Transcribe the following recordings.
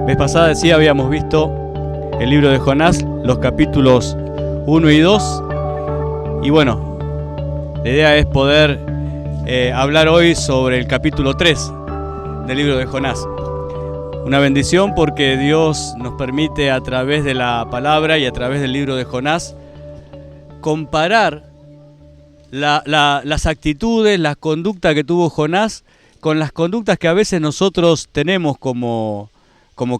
Vez pasada sí habíamos visto el libro de Jonás, los capítulos 1 y 2. Y bueno, la idea es poder hablar hoy sobre el capítulo 3 del libro de Jonás. Una bendición porque Dios nos permite a través de la palabra y a través del libro de Jonás comparar las actitudes, la conducta que tuvo Jonás con las conductas que a veces nosotros tenemos como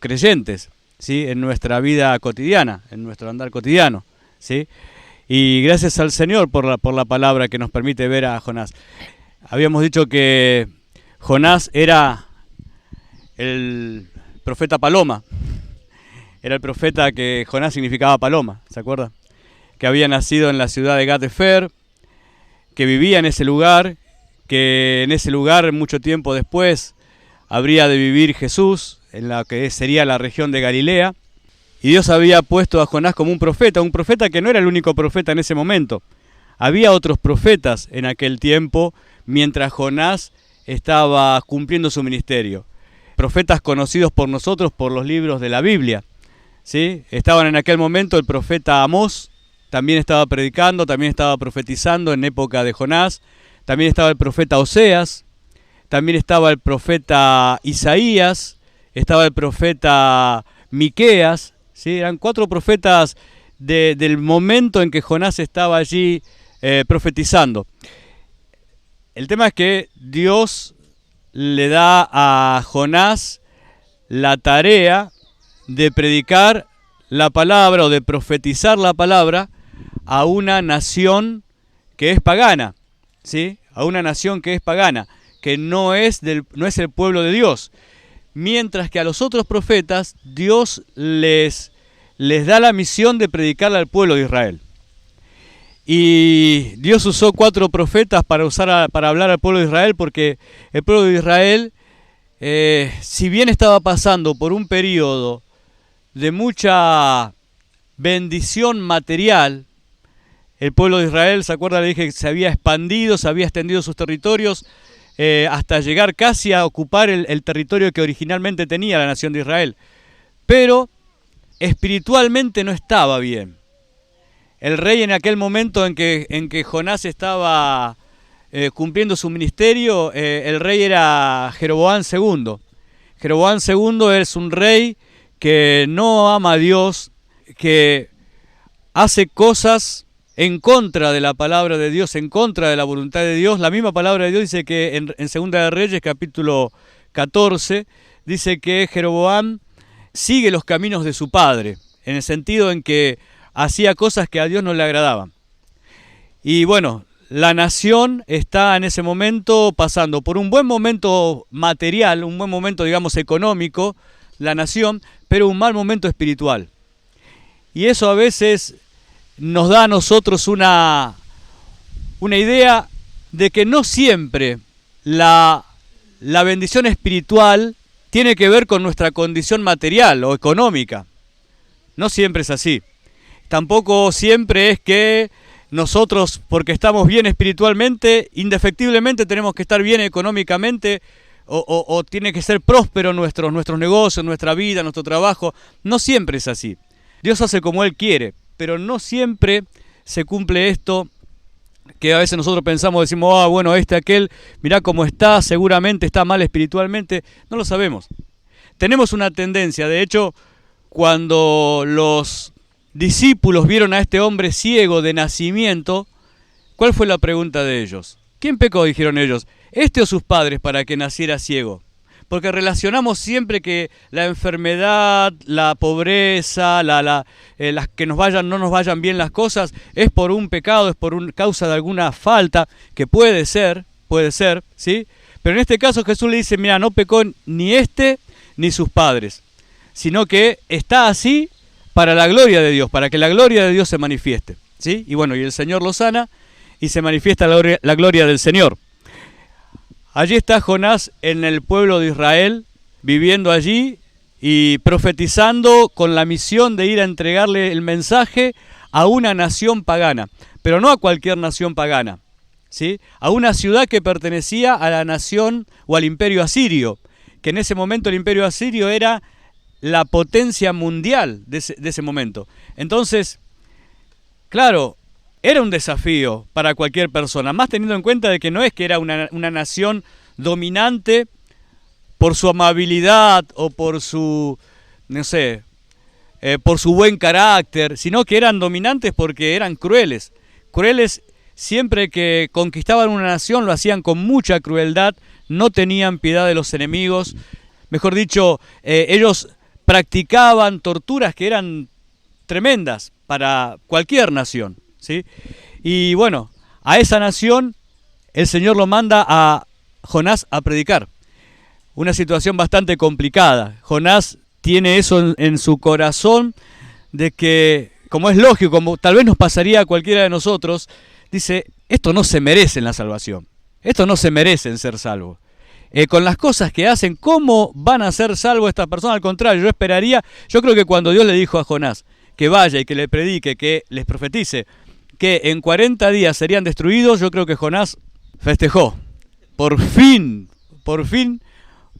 creyentes, ¿sí? En nuestra vida cotidiana, en nuestro andar cotidiano, ¿sí? Y gracias al Señor por la palabra que nos permite ver a Jonás. Habíamos dicho que Jonás era el profeta paloma, era el profeta que Jonás significaba paloma, ¿se acuerda? Que había nacido en la ciudad de Gat-Hefer, que vivía en ese lugar, que en ese lugar mucho tiempo después habría de vivir Jesús, en la que sería la región de Galilea, y Dios había puesto a Jonás como un profeta que no era el único profeta en ese momento. Había otros profetas en aquel tiempo, mientras Jonás estaba cumpliendo su ministerio. Profetas conocidos por nosotros por los libros de la Biblia, ¿sí? Estaban en aquel momento el profeta Amós, también estaba predicando, también estaba profetizando en época de Jonás, también estaba el profeta Oseas, también estaba el profeta Isaías, estaba el profeta Miqueas, ¿sí? Eran 4 profetas del momento en que Jonás estaba allí profetizando. El tema es que Dios le da a Jonás la tarea de predicar la palabra o de profetizar la palabra a una nación que es pagana, ¿sí? A una nación que es pagana, que no es el pueblo de Dios. Mientras que a los otros profetas Dios les da la misión de predicarle al pueblo de Israel. Y Dios usó 4 profetas para hablar al pueblo de Israel, porque el pueblo de Israel, si bien estaba pasando por un periodo de mucha bendición material, el pueblo de Israel, ¿se acuerdan? Le dije que se había expandido, se había extendido sus territorios hasta llegar casi a ocupar el territorio que originalmente tenía la nación de Israel. Pero espiritualmente no estaba bien. El rey en aquel momento en que Jonás estaba cumpliendo su ministerio, el rey era Jeroboam II. Jeroboam II es un rey que no ama a Dios, que hace cosas en contra de la palabra de Dios, en contra de la voluntad de Dios. La misma palabra de Dios dice que en Segunda de Reyes, capítulo 14, dice que Jeroboam sigue los caminos de su padre, en el sentido en que hacía cosas que a Dios no le agradaban. Y bueno, la nación está en ese momento pasando por un buen momento material, un buen momento, digamos, económico, la nación, pero un mal momento espiritual. Y eso a veces nos da a nosotros una idea de que no siempre la bendición espiritual tiene que ver con nuestra condición material o económica. No siempre es así. Tampoco siempre es que nosotros, porque estamos bien espiritualmente, indefectiblemente tenemos que estar bien económicamente o tiene que ser próspero nuestros negocios, nuestra vida, nuestro trabajo. No siempre es así. Dios hace como Él quiere, pero no siempre se cumple esto que a veces nosotros pensamos, decimos, bueno, aquel, mirá cómo está, seguramente está mal espiritualmente. No lo sabemos. Tenemos una tendencia, de hecho, cuando los discípulos vieron a este hombre ciego de nacimiento, ¿cuál fue la pregunta de ellos? ¿Quién pecó? Dijeron ellos, ¿este o sus padres para que naciera ciego? Porque relacionamos siempre que la enfermedad, la pobreza, las que no nos vayan bien las cosas, es por un pecado, es por causa de alguna falta, que puede ser, ¿sí? Pero en este caso Jesús le dice, mira, no pecó ni ni sus padres, sino que está así para la gloria de Dios, para que la gloria de Dios se manifieste, ¿sí? Y bueno, y el Señor lo sana y se manifiesta la gloria del Señor. Allí está Jonás en el pueblo de Israel, viviendo allí y profetizando con la misión de ir a entregarle el mensaje a una nación pagana, pero no a cualquier nación pagana, ¿sí? A una ciudad que pertenecía a la nación o al imperio asirio, que en ese momento el imperio asirio era la potencia mundial de ese momento. Entonces, claro, era un desafío para cualquier persona, más teniendo en cuenta de que no es que era una nación dominante por su amabilidad o por su, no sé, por su buen carácter, sino que eran dominantes porque eran crueles. Crueles siempre que conquistaban una nación lo hacían con mucha crueldad, no tenían piedad de los enemigos. Mejor dicho, ellos practicaban torturas que eran tremendas para cualquier nación, ¿sí? Y bueno, a esa nación el Señor lo manda a Jonás a predicar. Una situación bastante complicada. Jonás tiene eso en su corazón de que, como es lógico, como tal vez nos pasaría a cualquiera de nosotros, dice, esto no se merece la salvación. Esto no se merece ser salvo. Con las cosas que hacen, ¿cómo van a ser salvos estas personas? Al contrario, yo creo que cuando Dios le dijo a Jonás que vaya y que le predique, que les profetice, que en 40 días serían destruidos, yo creo que Jonás festejó. Por fin,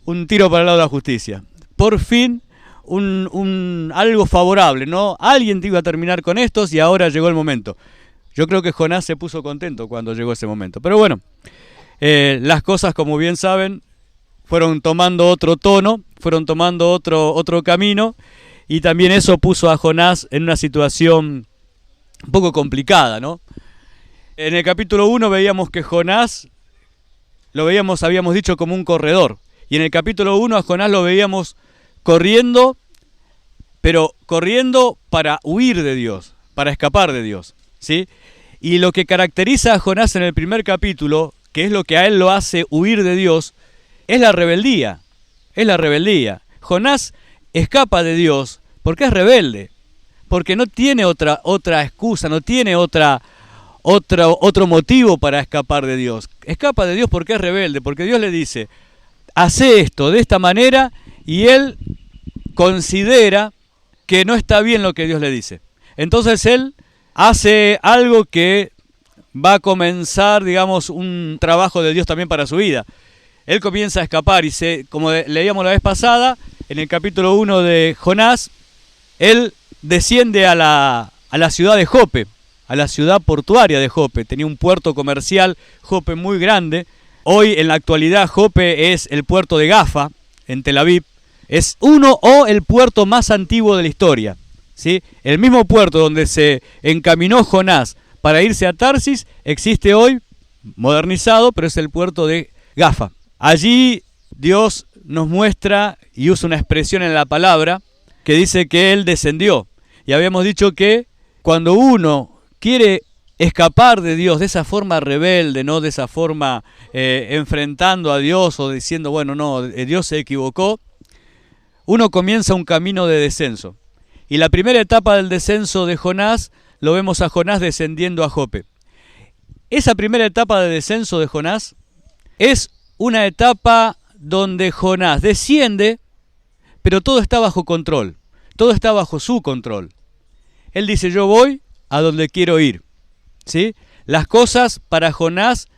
un tiro para el lado de la justicia. Por fin, algo favorable, ¿no? Alguien iba a terminar con estos y ahora llegó el momento. Yo creo que Jonás se puso contento cuando llegó ese momento. Pero bueno, las cosas, como bien saben, fueron tomando otro tono, fueron tomando otro camino, y también eso puso a Jonás en una situación un poco complicada, ¿no? En el capítulo 1 veíamos que Jonás, habíamos dicho, como un corredor. Y en el capítulo 1 a Jonás lo veíamos corriendo, pero corriendo para huir de Dios, para escapar de Dios, ¿sí? Y lo que caracteriza a Jonás en el primer capítulo, que es lo que a él lo hace huir de Dios, es la rebeldía. Es la rebeldía. Jonás escapa de Dios porque es rebelde, porque no tiene otra excusa, no tiene otro motivo para escapar de Dios. Escapa de Dios porque es rebelde, porque Dios le dice, hace esto de esta manera, y él considera que no está bien lo que Dios le dice. Entonces él hace algo que va a comenzar, digamos, un trabajo de Dios también para su vida. Él comienza a escapar y como leíamos la vez pasada, en el capítulo 1 de Jonás, él desciende a la ciudad de Jope, a la ciudad portuaria de Jope. Tenía un puerto comercial, Jope, muy grande. Hoy, en la actualidad, Jope es el puerto de Gafa, en Tel Aviv. Es el puerto más antiguo de la historia, ¿sí? El mismo puerto donde se encaminó Jonás para irse a Tarsis existe hoy, modernizado, pero es el puerto de Gafa. Allí Dios nos muestra y usa una expresión en la palabra que dice que Él descendió. Y habíamos dicho que cuando uno quiere escapar de Dios de esa forma rebelde, no de esa forma enfrentando a Dios o diciendo, bueno, no, Dios se equivocó, uno comienza un camino de descenso. Y la primera etapa del descenso de Jonás, lo vemos a Jonás descendiendo a Jope. Esa primera etapa de descenso de Jonás es una etapa donde Jonás desciende, pero todo está bajo control, todo está bajo su control. Él dice, yo voy a donde quiero ir, ¿sí? Las cosas para Jonás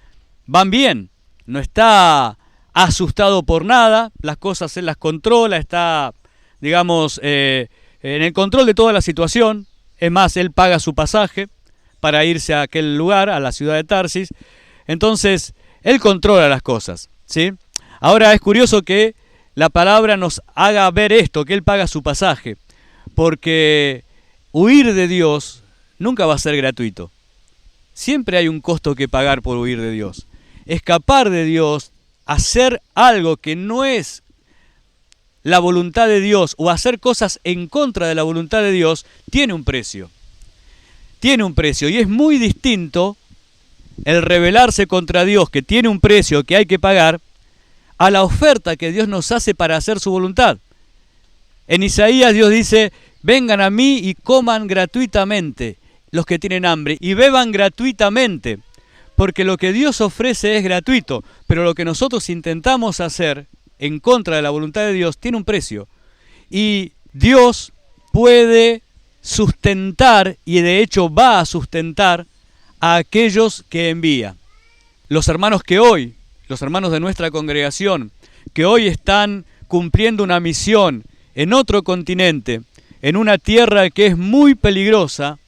van bien, no está asustado por nada, las cosas él las controla, está, digamos, en el control de toda la situación. Es más, él paga su pasaje para irse a aquel lugar, a la ciudad de Tarsis. Entonces, él controla las cosas, ¿sí? Ahora es curioso que la palabra nos haga ver esto, que él paga su pasaje, porque huir de Dios nunca va a ser gratuito. Siempre hay un costo que pagar por huir de Dios. Escapar de Dios, hacer algo que no es la voluntad de Dios o hacer cosas en contra de la voluntad de Dios, tiene un precio. Tiene un precio y es muy distinto el rebelarse contra Dios, que tiene un precio que hay que pagar, a la oferta que Dios nos hace para hacer su voluntad. En Isaías Dios dice, vengan a mí y coman gratuitamente los que tienen hambre y beban gratuitamente, porque lo que Dios ofrece es gratuito, pero lo que nosotros intentamos hacer en contra de la voluntad de Dios tiene un precio. Y Dios puede sustentar, y de hecho va a sustentar, a aquellos que envía. Los hermanos de nuestra congregación, que hoy están cumpliendo una misión en otro continente, en una tierra que es muy peligrosa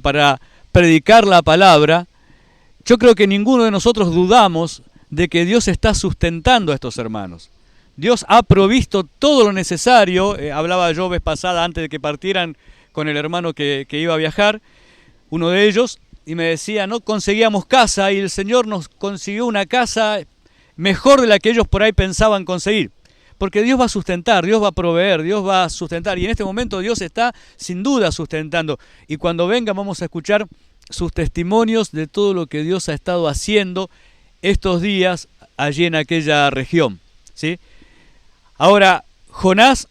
para predicar la palabra, yo creo que ninguno de nosotros dudamos de que Dios está sustentando a estos hermanos. Dios ha provisto todo lo necesario. Hablaba yo vez pasada, antes de que partieran, con el hermano que iba a viajar, uno de ellos, y me decía, no conseguíamos casa, y el Señor nos consiguió una casa mejor de la que ellos por ahí pensaban conseguir. Porque Dios va a sustentar, Dios va a proveer, Dios va a sustentar. Y en este momento Dios está sin duda sustentando. Y cuando venga vamos a escuchar sus testimonios de todo lo que Dios ha estado haciendo estos días allí en aquella región, ¿sí? Ahora, Jonás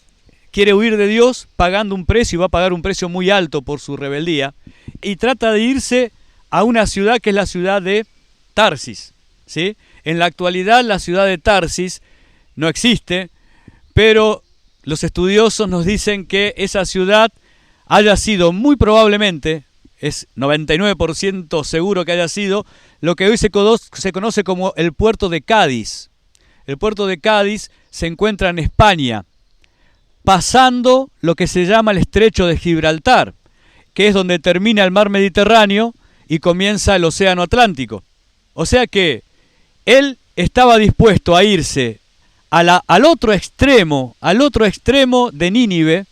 quiere huir de Dios pagando un precio, y va a pagar un precio muy alto por su rebeldía, y trata de irse a una ciudad que es la ciudad de Tarsis, ¿sí? En la actualidad la ciudad de Tarsis no existe, pero los estudiosos nos dicen que esa ciudad haya sido muy probablemente, es 99% seguro que haya sido, lo que hoy se conoce como el puerto de Cádiz. El puerto de Cádiz se encuentra en España, pasando lo que se llama el estrecho de Gibraltar, que es donde termina el mar Mediterráneo y comienza el océano Atlántico. O sea que él estaba dispuesto a irse al otro extremo de Nínive,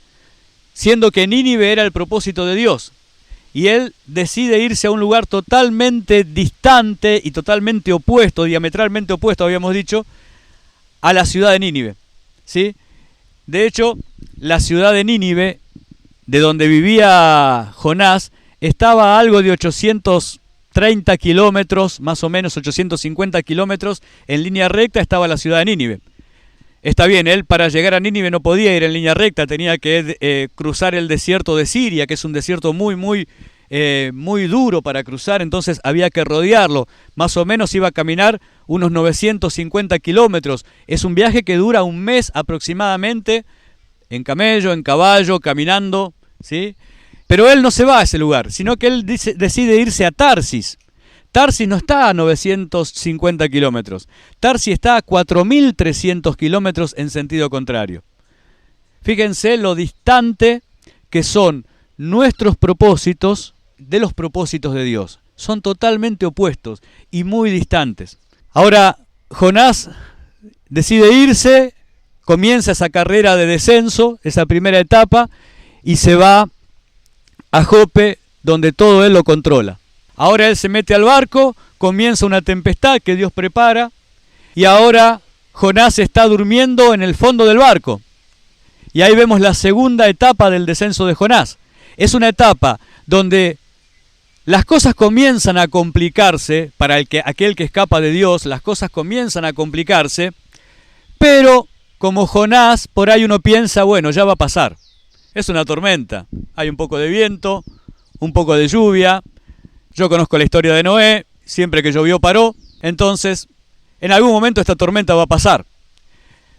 siendo que Nínive era el propósito de Dios. Y él decide irse a un lugar totalmente distante y totalmente opuesto, diametralmente opuesto, habíamos dicho, a la ciudad de Nínive, ¿sí? De hecho, la ciudad de Nínive, de donde vivía Jonás, estaba a algo de 830 kilómetros, más o menos 850 kilómetros, en línea recta estaba la ciudad de Nínive. Está bien, él para llegar a Nínive no podía ir en línea recta, tenía que cruzar el desierto de Siria, que es un desierto muy duro para cruzar, entonces había que rodearlo. Más o menos iba a caminar unos 950 kilómetros. Es un viaje que dura un mes aproximadamente, en camello, en caballo, caminando, ¿sí? Pero él no se va a ese lugar, sino que él decide irse a Tarsis. Tarsis no está a 950 kilómetros. Tarsis está a 4.300 kilómetros en sentido contrario. Fíjense lo distante que son nuestros propósitos de los propósitos de Dios. Son totalmente opuestos y muy distantes. Ahora, Jonás decide irse, comienza esa carrera de descenso, esa primera etapa, y se va a Jope, donde todo él lo controla. Ahora él se mete al barco, comienza una tempestad que Dios prepara, y ahora Jonás está durmiendo en el fondo del barco. Y ahí vemos la segunda etapa del descenso de Jonás. Es una etapa donde las cosas comienzan a complicarse, para aquel que escapa de Dios, las cosas comienzan a complicarse, pero como Jonás, por ahí uno piensa, bueno, ya va a pasar. Es una tormenta, hay un poco de viento, un poco de lluvia. Yo conozco la historia de Noé, siempre que llovió paró, entonces en algún momento esta tormenta va a pasar.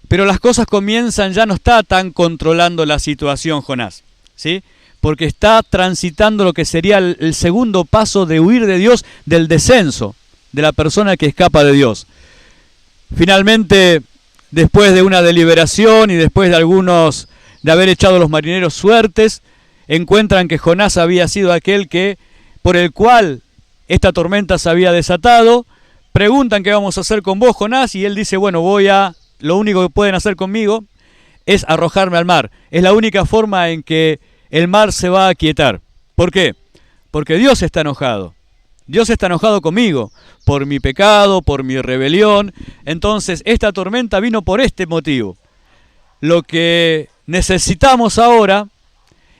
Pero las cosas comienzan, ya no está tan controlando la situación Jonás, ¿sí? Porque está transitando lo que sería el segundo paso de huir de Dios, del descenso, de la persona que escapa de Dios. Finalmente, después de una deliberación y después de haber echado a los marineros suertes, encuentran que Jonás había sido aquel por el cual esta tormenta se había desatado. Preguntan qué vamos a hacer con vos, Jonás, y él dice, bueno, lo único que pueden hacer conmigo es arrojarme al mar. Es la única forma en que el mar se va a aquietar. ¿Por qué? Porque Dios está enojado. Dios está enojado conmigo, por mi pecado, por mi rebelión. Entonces, esta tormenta vino por este motivo. Lo que necesitamos ahora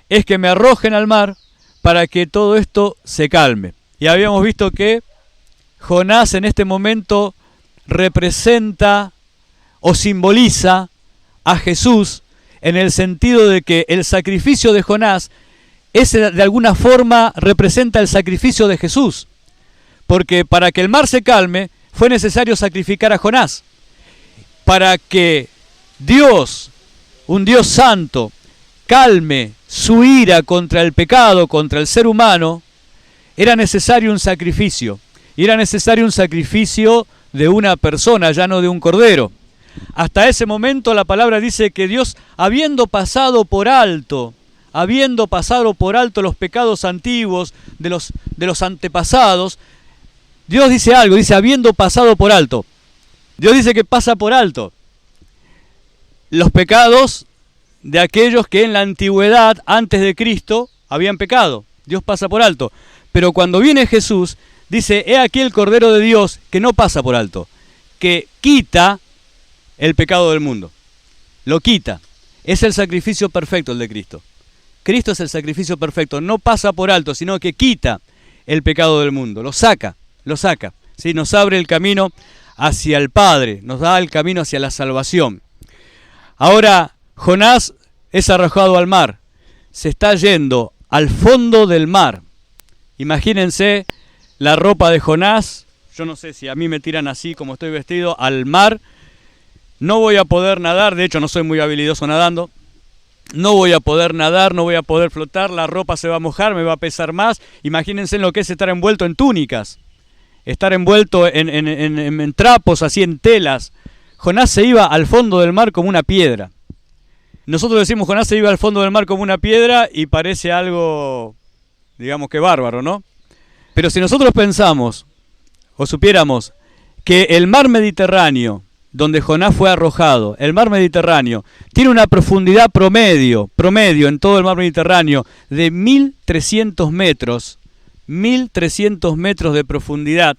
es que me arrojen al mar para que todo esto se calme. Y habíamos visto que Jonás en este momento representa o simboliza a Jesús, en el sentido de que el sacrificio de Jonás de alguna forma representa el sacrificio de Jesús. Porque para que el mar se calme fue necesario sacrificar a Jonás. Para que Dios, un Dios santo, calme su ira contra el pecado, contra el ser humano, era necesario un sacrificio. Y era necesario un sacrificio de una persona, ya no de un cordero. Hasta ese momento la palabra dice que Dios, habiendo pasado por alto los pecados antiguos de los antepasados, Dios dice algo, dice habiendo pasado por alto. Dios dice que pasa por alto los pecados de aquellos que en la antigüedad, antes de Cristo, habían pecado. Dios pasa por alto. Pero cuando viene Jesús, dice, he aquí el Cordero de Dios que no pasa por alto, que quita el pecado del mundo. Lo quita. Es el sacrificio perfecto el de Cristo. Cristo es el sacrificio perfecto. No pasa por alto, sino que quita el pecado del mundo. Lo saca. ¿Sí? Nos abre el camino hacia el Padre. Nos da el camino hacia la salvación. Ahora, Jonás es arrojado al mar. Se está yendo al fondo del mar. Imagínense la ropa de Jonás. Yo no sé si a mí me tiran así como estoy vestido al mar. No voy a poder nadar, de hecho no soy muy habilidoso nadando. No voy a poder nadar, no voy a poder flotar, la ropa se va a mojar, me va a pesar más. Imagínense lo que es estar envuelto en túnicas, estar envuelto en trapos, así en telas. Jonás se iba al fondo del mar como una piedra. Nosotros decimos Jonás se iba al fondo del mar como una piedra y parece algo, digamos que bárbaro, ¿no? Pero si nosotros pensamos o supiéramos que el mar Mediterráneo, donde Jonás fue arrojado, el mar Mediterráneo, tiene una profundidad promedio en todo el mar Mediterráneo de 1.300 metros, 1.300 metros de profundidad,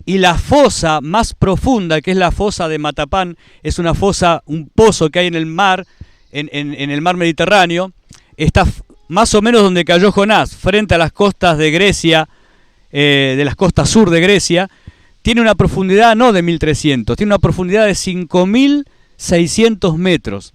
y la fosa más profunda, que es la fosa de Matapán, es una fosa, un pozo que hay en el mar, en el mar Mediterráneo, está más o menos donde cayó Jonás, frente a las costas de Grecia, de las costas sur de Grecia. Tiene una profundidad no de 1.300, tiene una profundidad de 5.600 metros,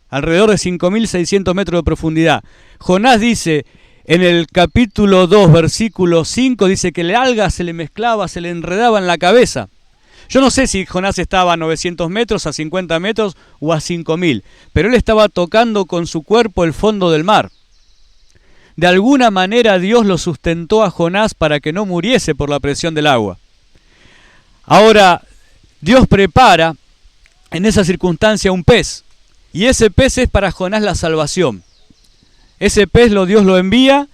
alrededor de 5.600 metros de profundidad. Jonás dice, en el capítulo 2, versículo 5, dice que el alga se le mezclaba, se le enredaba en la cabeza. Yo no sé si Jonás estaba a 900 metros, a 50 metros o a 5.000, pero él estaba tocando con su cuerpo el fondo del mar. De alguna manera Dios lo sustentó a Jonás para que no muriese por la presión del agua. Ahora, Dios prepara en esa circunstancia un pez, y ese pez es para Jonás la salvación. Ese pez Dios lo envía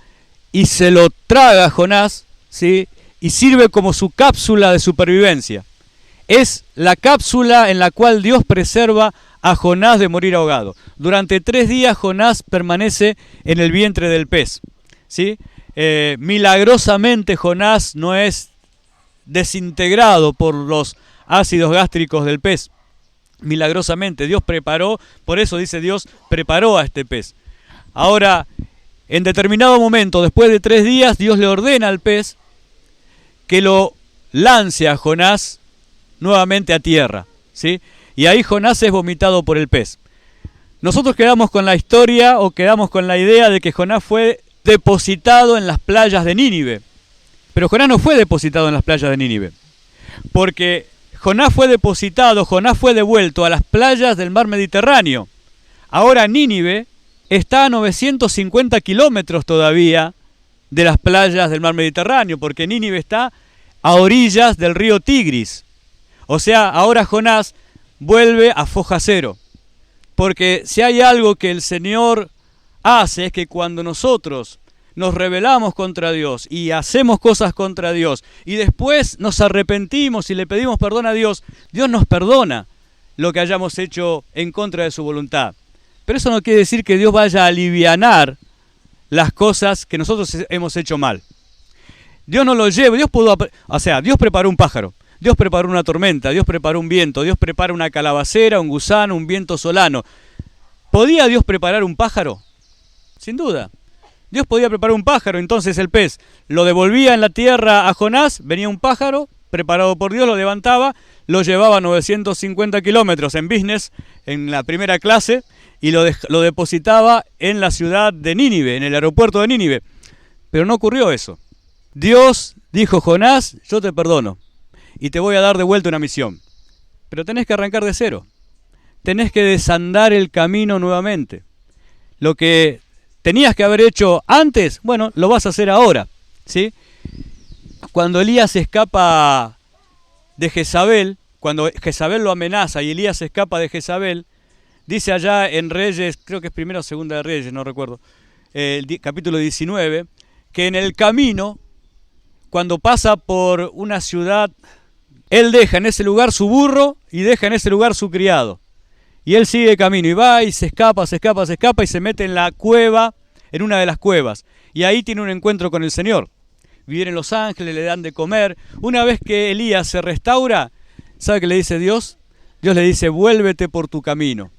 y se lo traga a Jonás, ¿sí? Y sirve como su cápsula de supervivencia. Es la cápsula en la cual Dios preserva a Jonás de morir ahogado. Durante 3 días Jonás permanece en el vientre del pez, ¿sí? Milagrosamente Jonás no es desintegrado por los ácidos gástricos del pez. Milagrosamente Dios preparó, por eso dice Dios preparó a este pez. Ahora, en determinado momento, después de 3 días, Dios le ordena al pez que lo lance a Jonás nuevamente a tierra, ¿sí? Y ahí Jonás es vomitado por el pez. Nosotros quedamos con la historia o quedamos con la idea de que Jonás fue depositado en las playas de Nínive. Pero Jonás no fue depositado en las playas de Nínive, porque Jonás fue devuelto a las playas del mar Mediterráneo. Ahora Nínive está a 950 kilómetros todavía de las playas del mar Mediterráneo, porque Nínive está a orillas del río Tigris. O sea, ahora Jonás vuelve a foja cero, porque si hay algo que el Señor hace es que cuando nosotros nos rebelamos contra Dios y hacemos cosas contra Dios y después nos arrepentimos y le pedimos perdón a Dios, Dios nos perdona lo que hayamos hecho en contra de su voluntad. Pero eso no quiere decir que Dios vaya a alivianar las cosas que nosotros hemos hecho mal. Dios no lo lleva, Dios preparó un pájaro, Dios preparó una tormenta, Dios preparó un viento, Dios prepara una calabacera, un gusano, un viento solano. ¿Podía Dios preparar un pájaro? Sin duda. Dios podía preparar un pájaro, entonces el pez lo devolvía en la tierra a Jonás, venía un pájaro preparado por Dios, lo levantaba, lo llevaba a 950 kilómetros en business, en la primera clase, y lo depositaba en la ciudad de Nínive, en el aeropuerto de Nínive. Pero no ocurrió eso. Dios dijo, Jonás, yo te perdono y te voy a dar de vuelta una misión. Pero tenés que arrancar de cero. Tenés que desandar el camino nuevamente. Lo que tenías que haber hecho antes, bueno, lo vas a hacer ahora, ¿sí? Cuando Elías escapa de Jezabel, cuando Jezabel lo amenaza y Elías se escapa de Jezabel, dice allá en Reyes, creo que es primera o segunda de Reyes, no recuerdo, capítulo 19, que en el camino, cuando pasa por una ciudad, él deja en ese lugar su burro y deja en ese lugar su criado. Y él sigue camino y va y se escapa y se mete en la cueva, en una de las cuevas. Y ahí tiene un encuentro con el Señor. Vienen los ángeles, le dan de comer. Una vez que Elías se restaura, ¿sabe qué le dice Dios? Dios le dice, vuélvete por tu camino.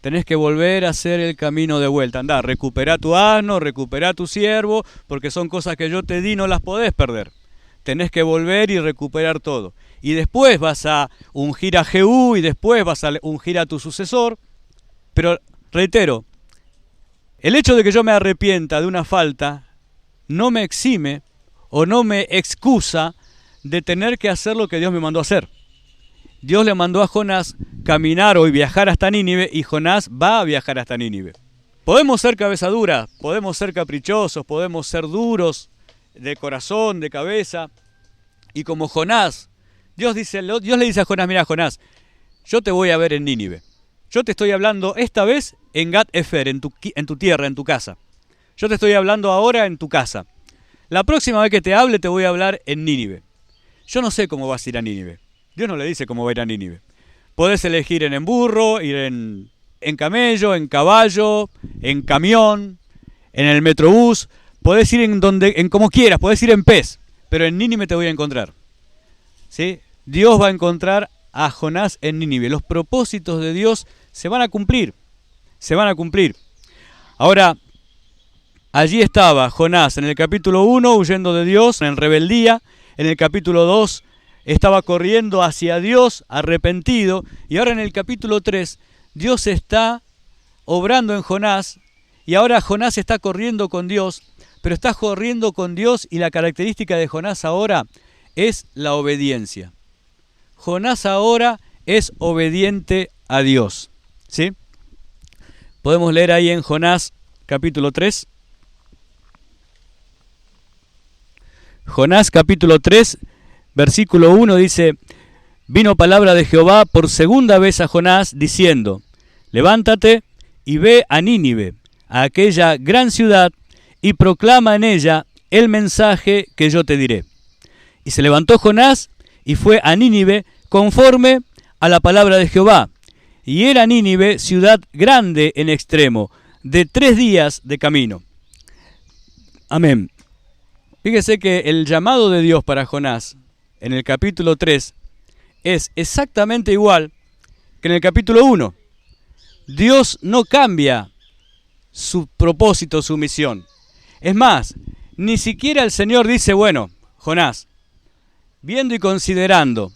Tenés que volver a hacer el camino de vuelta. Andá, recupera tu asno, recupera tu siervo, porque son cosas que yo te di, no las podés perder. Tenés que volver y recuperar todo. Y después vas a ungir a Jehú y después vas a ungir a tu sucesor. Pero, reitero, el hecho de que yo me arrepienta de una falta no me exime o no me excusa de tener que hacer lo que Dios me mandó a hacer. Dios le mandó a Jonás caminar o viajar hasta Nínive y Jonás va a viajar hasta Nínive. Podemos ser cabeza dura, podemos ser caprichosos, podemos ser duros de corazón, de cabeza. Y como Jonás, Dios le dice a Jonás, mira Jonás, yo te voy a ver en Nínive. Yo te estoy hablando esta vez en Gat Efer, en tu tierra, en tu casa. Yo te estoy hablando ahora en tu casa. La próxima vez que te hable te voy a hablar en Nínive. Yo no sé cómo vas a ir a Nínive. Dios no le dice cómo va a ir a Nínive. Podés elegir en burro, ir en camello, en caballo, en camión, en el metrobús. Podés ir en como quieras, podés ir en pez, pero en Nínive te voy a encontrar. ¿Sí? Dios va a encontrar a Jonás en Nínive. Los propósitos de Dios se van a cumplir. Se van a cumplir. Ahora, allí estaba Jonás en el capítulo 1 huyendo de Dios en rebeldía. En el capítulo 2 estaba corriendo hacia Dios arrepentido. Y ahora en el capítulo 3 Dios está obrando en Jonás. Y ahora Jonás está corriendo con Dios. Pero está corriendo con Dios y la característica de Jonás ahora es la obediencia. Jonás ahora es obediente a Dios. ¿Sí? Podemos leer ahí en Jonás capítulo 3. Jonás capítulo 3, versículo 1 dice, vino palabra de Jehová por segunda vez a Jonás diciendo, levántate y ve a Nínive, a aquella gran ciudad, y proclama en ella el mensaje que yo te diré. Y se levantó Jonás y fue a Nínive conforme a la palabra de Jehová. Y era Nínive ciudad grande en extremo, de 3 días de camino. Amén. Fíjese que el llamado de Dios para Jonás en el capítulo 3 es exactamente igual que en el capítulo 1. Dios no cambia su propósito, su misión. Es más, ni siquiera el Señor dice, bueno, Jonás, viendo y considerando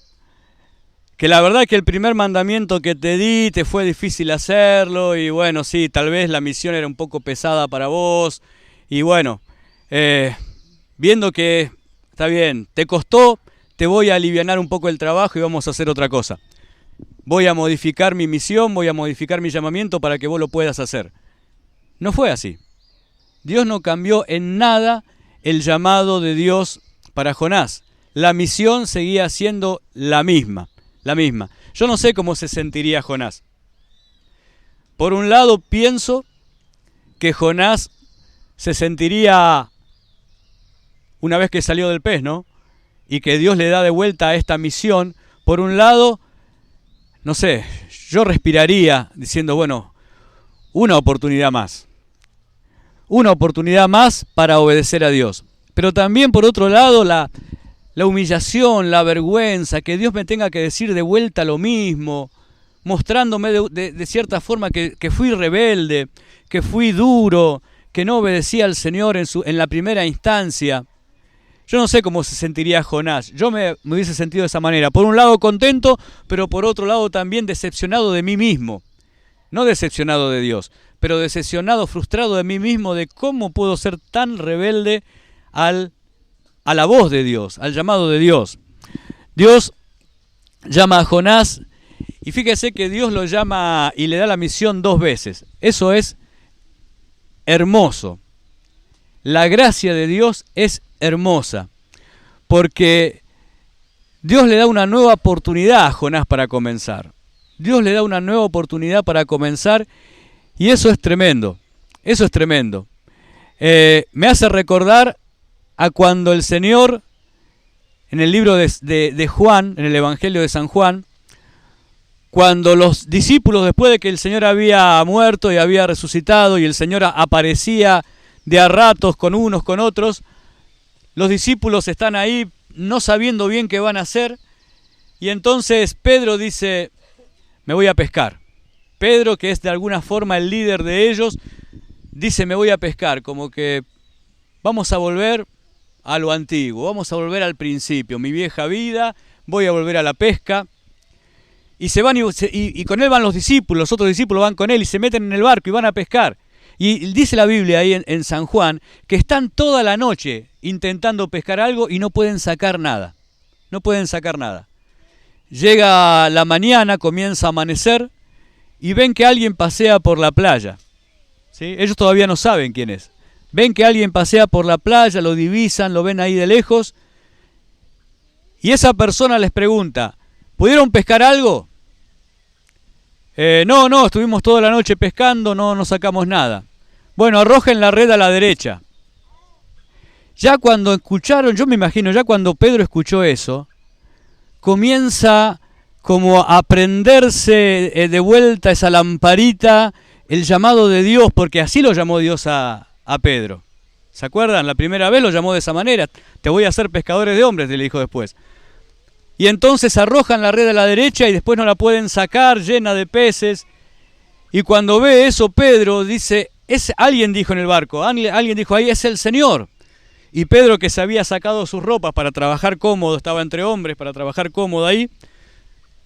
que la verdad que el primer mandamiento que te di te fue difícil hacerlo y bueno, sí, tal vez la misión era un poco pesada para vos y bueno, viendo que está bien, te costó, te voy a alivianar un poco el trabajo y vamos a hacer otra cosa. Voy a modificar mi misión, voy a modificar mi llamamiento para que vos lo puedas hacer. No fue así. Dios no cambió en nada el llamado de Dios para Jonás. La misión seguía siendo la misma. Yo no sé cómo se sentiría Jonás. Por un lado pienso que Jonás se sentiría, una vez que salió del pez, ¿no? Y que Dios le da de vuelta a esta misión, por un lado, no sé, yo respiraría diciendo, bueno, una oportunidad más. Una oportunidad más para obedecer a Dios. Pero también, por otro lado, la humillación, la vergüenza, que Dios me tenga que decir de vuelta lo mismo, mostrándome de cierta forma que fui rebelde, que fui duro, que no obedecía al Señor en la primera instancia. Yo no sé cómo se sentiría Jonás. Yo me hubiese sentido de esa manera. Por un lado contento, pero por otro lado también decepcionado de mí mismo. No decepcionado de Dios, pero decepcionado, frustrado de mí mismo de cómo puedo ser tan rebelde a la voz de Dios, al llamado de Dios. Dios llama a Jonás y fíjese que Dios lo llama y le da la misión 2 veces. Eso es hermoso. La gracia de Dios es hermosa porque Dios le da una nueva oportunidad a Jonás para comenzar. Dios le da una nueva oportunidad para comenzar y eso es tremendo. Eso es tremendo. Me hace recordar a cuando el Señor, en el libro de Juan, en el Evangelio de San Juan, cuando los discípulos, después de que el Señor había muerto y había resucitado y el Señor aparecía de a ratos con unos, con otros, los discípulos están ahí no sabiendo bien qué van a hacer y entonces Pedro dice, me voy a pescar. Pedro, que es de alguna forma el líder de ellos, dice, me voy a pescar, como que vamos a volver a lo antiguo, vamos a volver al principio, mi vieja vida, voy a volver a la pesca. Y se van y con él van los discípulos, los otros discípulos van con él y se meten en el barco y van a pescar. Y dice la Biblia ahí en San Juan que están toda la noche intentando pescar algo y no pueden sacar nada. No pueden sacar nada. Llega la mañana, comienza a amanecer y ven que alguien pasea por la playa. ¿Sí? Ellos todavía no saben quién es. Ven que alguien pasea por la playa, lo divisan, lo ven ahí de lejos y esa persona les pregunta, ¿pudieron pescar algo? No, estuvimos toda la noche pescando, no sacamos nada. Bueno, arrojen la red a la derecha. Ya cuando escucharon, yo me imagino, ya cuando Pedro escuchó eso, comienza como a prenderse de vuelta esa lamparita, el llamado de Dios, porque así lo llamó Dios a Pedro. ¿Se acuerdan? La primera vez lo llamó de esa manera. Te voy a hacer pescadores de hombres, le dijo después. Y entonces arrojan la red a la derecha y después no la pueden sacar, llena de peces. Y cuando ve eso, Pedro dice, alguien dijo en el barco, alguien dijo, ahí es el Señor. Y Pedro, que se había sacado sus ropas para trabajar cómodo, estaba entre hombres para trabajar cómodo ahí,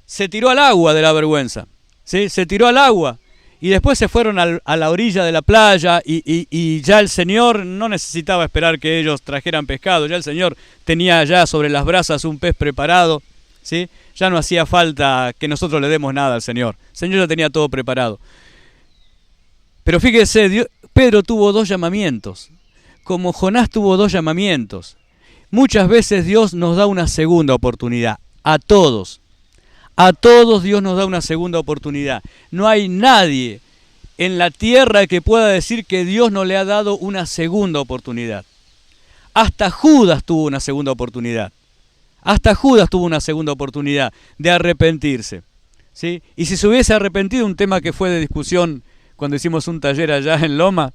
se tiró al agua de la vergüenza. ¿Sí? Se tiró al agua. Y después se fueron a la orilla de la playa y ya el Señor no necesitaba esperar que ellos trajeran pescado, ya el Señor tenía ya sobre las brasas un pez preparado, ¿sí? Ya no hacía falta que nosotros le demos nada al Señor, el Señor ya tenía todo preparado. Pero fíjese, Pedro tuvo dos llamamientos, como Jonás tuvo dos llamamientos. Muchas veces Dios nos da una segunda oportunidad, a todos. A todos Dios nos da una segunda oportunidad. No hay nadie en la tierra que pueda decir que Dios no le ha dado una segunda oportunidad. Hasta Judas tuvo una segunda oportunidad. Hasta Judas tuvo una segunda oportunidad de arrepentirse. ¿Sí? Y si se hubiese arrepentido, un tema que fue de discusión cuando hicimos un taller allá en Loma,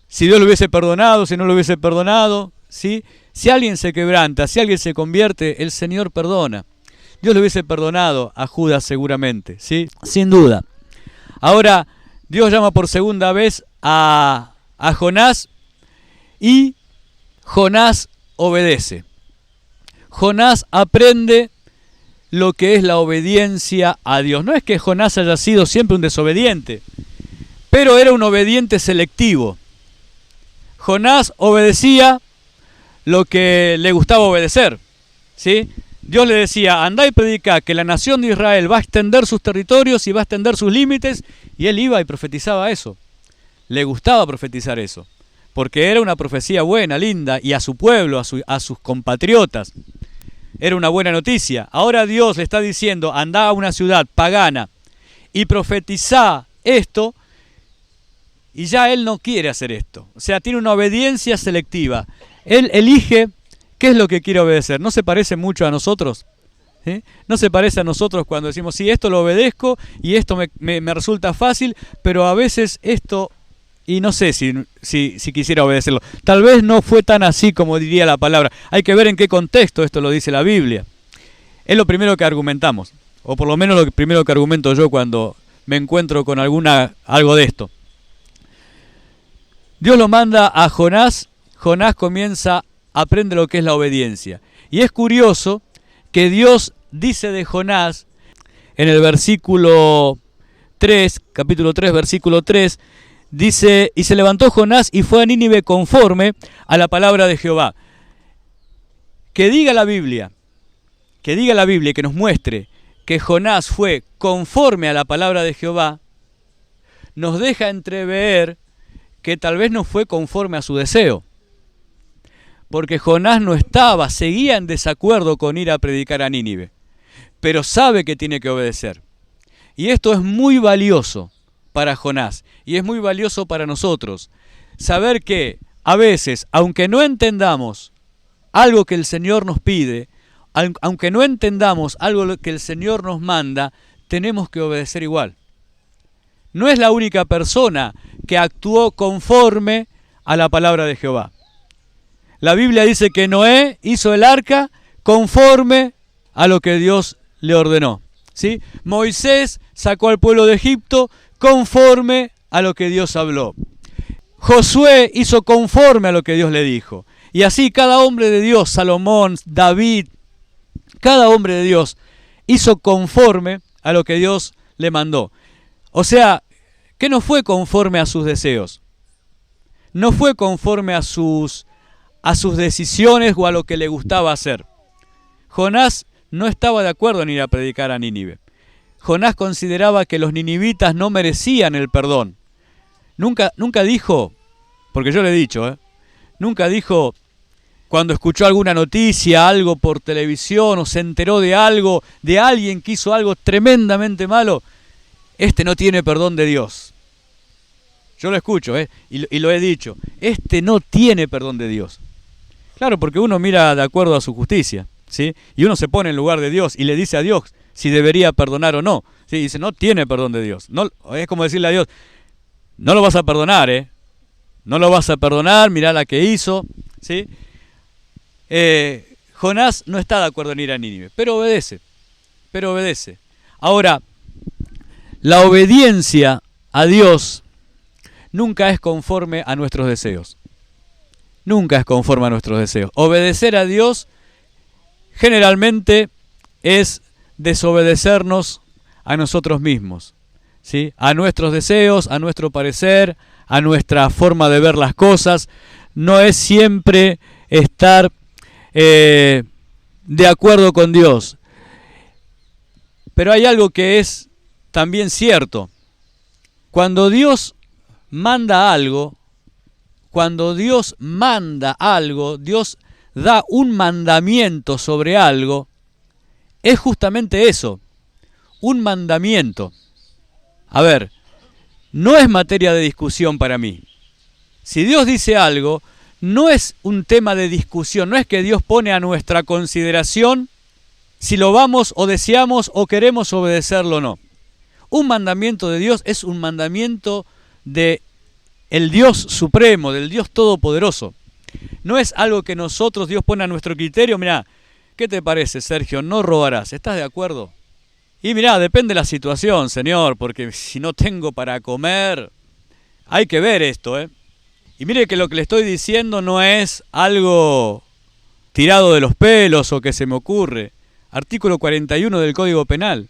si Dios lo hubiese perdonado, si no lo hubiese perdonado, ¿sí? Si alguien se quebranta, si alguien se convierte, el Señor perdona. Dios le hubiese perdonado a Judas seguramente, ¿sí? Sin duda. Ahora, Dios llama por segunda vez a Jonás y Jonás obedece. Jonás aprende lo que es la obediencia a Dios. No es que Jonás haya sido siempre un desobediente, pero era un obediente selectivo. Jonás obedecía lo que le gustaba obedecer, ¿sí? Dios le decía, andá y predicá que la nación de Israel va a extender sus territorios y va a extender sus límites, y él iba y profetizaba eso. Le gustaba profetizar eso, porque era una profecía buena, linda, y a su pueblo, a sus compatriotas, era una buena noticia. Ahora Dios le está diciendo, andá a una ciudad pagana y profetizá esto, y ya él no quiere hacer esto. O sea, tiene una obediencia selectiva. Él elige qué es lo que quiere obedecer. ¿No se parece mucho a nosotros? ¿Sí? ¿No se parece a nosotros cuando decimos, sí, esto lo obedezco y esto me resulta fácil, pero a veces esto, y no sé si quisiera obedecerlo. Tal vez no fue tan así como diría la palabra. Hay que ver en qué contexto esto lo dice la Biblia. Es lo primero que argumentamos, o por lo menos lo primero que argumento yo cuando me encuentro con algo de esto. Dios lo manda a Jonás. Jonás aprende lo que es la obediencia. Y es curioso que Dios dice de Jonás en el versículo 3, capítulo 3, versículo 3, dice, y se levantó Jonás y fue a Nínive conforme a la palabra de Jehová. Que diga la Biblia, que nos muestre que Jonás fue conforme a la palabra de Jehová, nos deja entrever que tal vez no fue conforme a su deseo. porque Jonás seguía en desacuerdo con ir a predicar a Nínive, pero sabe que tiene que obedecer. Y esto es muy valioso para Jonás y es muy valioso para nosotros. Saber que a veces, aunque no entendamos algo que el Señor nos pide, aunque no entendamos algo que el Señor nos manda, tenemos que obedecer igual. No es la única persona que actuó conforme a la palabra de Jehová. La Biblia dice que Noé hizo el arca conforme a lo que Dios le ordenó, ¿sí? Moisés sacó al pueblo de Egipto conforme a lo que Dios habló. Josué hizo conforme a lo que Dios le dijo. Y así cada hombre de Dios, Salomón, David, cada hombre de Dios hizo conforme a lo que Dios le mandó. O sea, que no fue conforme a sus deseos. No fue conforme a sus decisiones o a lo que le gustaba hacer. Jonás no estaba de acuerdo en ir a predicar a Nínive. Jonás consideraba que los ninivitas no merecían el perdón. Nunca dijo, porque yo le he dicho, nunca dijo cuando escuchó alguna noticia, algo por televisión o se enteró de algo, de alguien que hizo algo tremendamente malo, este no tiene perdón de Dios. Yo lo escucho, y lo he dicho, este no tiene perdón de Dios. Claro, porque uno mira de acuerdo a su justicia, ¿sí? Y uno se pone en lugar de Dios y le dice a Dios si debería perdonar o no. ¿Sí? Y dice, no tiene perdón de Dios. No, es como decirle a Dios, no lo vas a perdonar, no lo vas a perdonar, mirá la que hizo, ¿sí? Jonás no está de acuerdo en ir a Nínive, pero obedece. Ahora, la obediencia a Dios nunca es conforme a nuestros deseos. Nunca es conforme a nuestros deseos. Obedecer a Dios generalmente es desobedecernos a nosotros mismos, ¿sí? A nuestros deseos, a nuestro parecer, a nuestra forma de ver las cosas. No es siempre estar de acuerdo con Dios. Pero hay algo que es también cierto. Cuando Dios manda algo, Dios da un mandamiento sobre algo, es justamente eso, un mandamiento. A ver, no es materia de discusión para mí. Si Dios dice algo, no es un tema de discusión, no es que Dios pone a nuestra consideración si lo vamos o deseamos o queremos obedecerlo o no. Un mandamiento de Dios es un mandamiento de el Dios supremo, del Dios todopoderoso. No es algo que nosotros, Dios pone a nuestro criterio. Mirá, ¿qué te parece, Sergio? No robarás. ¿Estás de acuerdo? Y mirá, depende de la situación, Señor, porque si no tengo para comer, hay que ver esto, Y mire que lo que le estoy diciendo no es algo tirado de los pelos o que se me ocurre. Artículo 41 del Código Penal.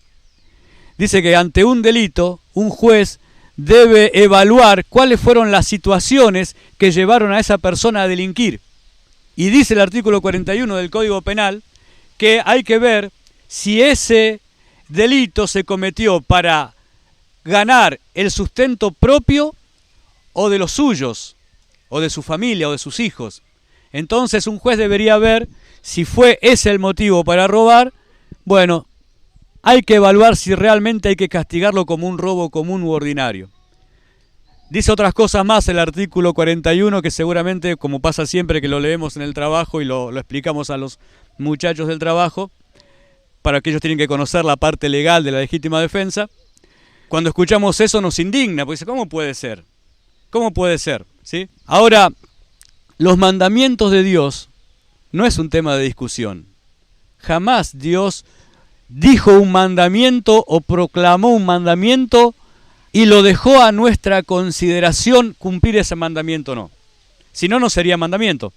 Dice que ante un delito, un juez debe evaluar cuáles fueron las situaciones que llevaron a esa persona a delinquir. Y dice el artículo 41 del Código Penal que hay que ver si ese delito se cometió para ganar el sustento propio o de los suyos, o de su familia, o de sus hijos. Entonces un juez debería ver si fue ese el motivo para robar. Bueno, hay que evaluar si realmente hay que castigarlo como un robo común u ordinario. Dice otras cosas más el artículo 41 que seguramente, como pasa siempre que lo leemos en el trabajo y lo explicamos a los muchachos del trabajo, para que ellos tienen que conocer la parte legal de la legítima defensa, cuando escuchamos eso nos indigna, porque dice, ¿cómo puede ser? ¿Cómo puede ser? ¿Sí? Ahora, los mandamientos de Dios no es un tema de discusión. Jamás Dios dijo un mandamiento o proclamó un mandamiento y lo dejó a nuestra consideración cumplir ese mandamiento o no. Si no, no sería mandamiento.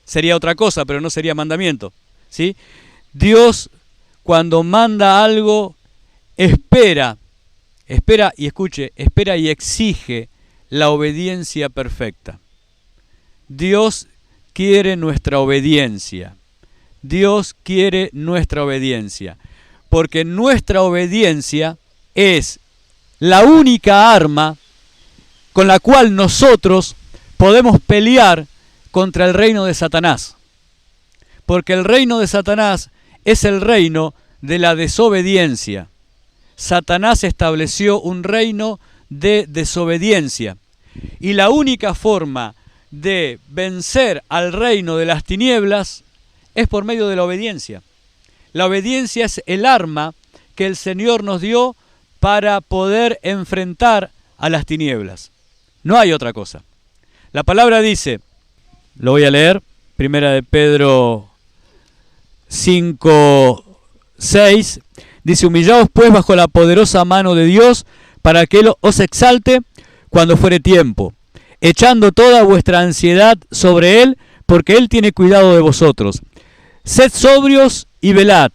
Sería otra cosa, pero no sería mandamiento, ¿sí? Dios, cuando manda algo, espera y escuche, espera y exige la obediencia perfecta. Dios quiere nuestra obediencia. Dios quiere nuestra obediencia. Porque nuestra obediencia es la única arma con la cual nosotros podemos pelear contra el reino de Satanás. Porque el reino de Satanás es el reino de la desobediencia. Satanás estableció un reino de desobediencia. Y la única forma de vencer al reino de las tinieblas es por medio de la obediencia. La obediencia es el arma que el Señor nos dio para poder enfrentar a las tinieblas. No hay otra cosa. La palabra dice, lo voy a leer, 1 de Pedro 5:6, dice: humillaos pues bajo la poderosa mano de Dios, para que Él os exalte cuando fuere tiempo, echando toda vuestra ansiedad sobre Él, porque Él tiene cuidado de vosotros. Sed sobrios y velad,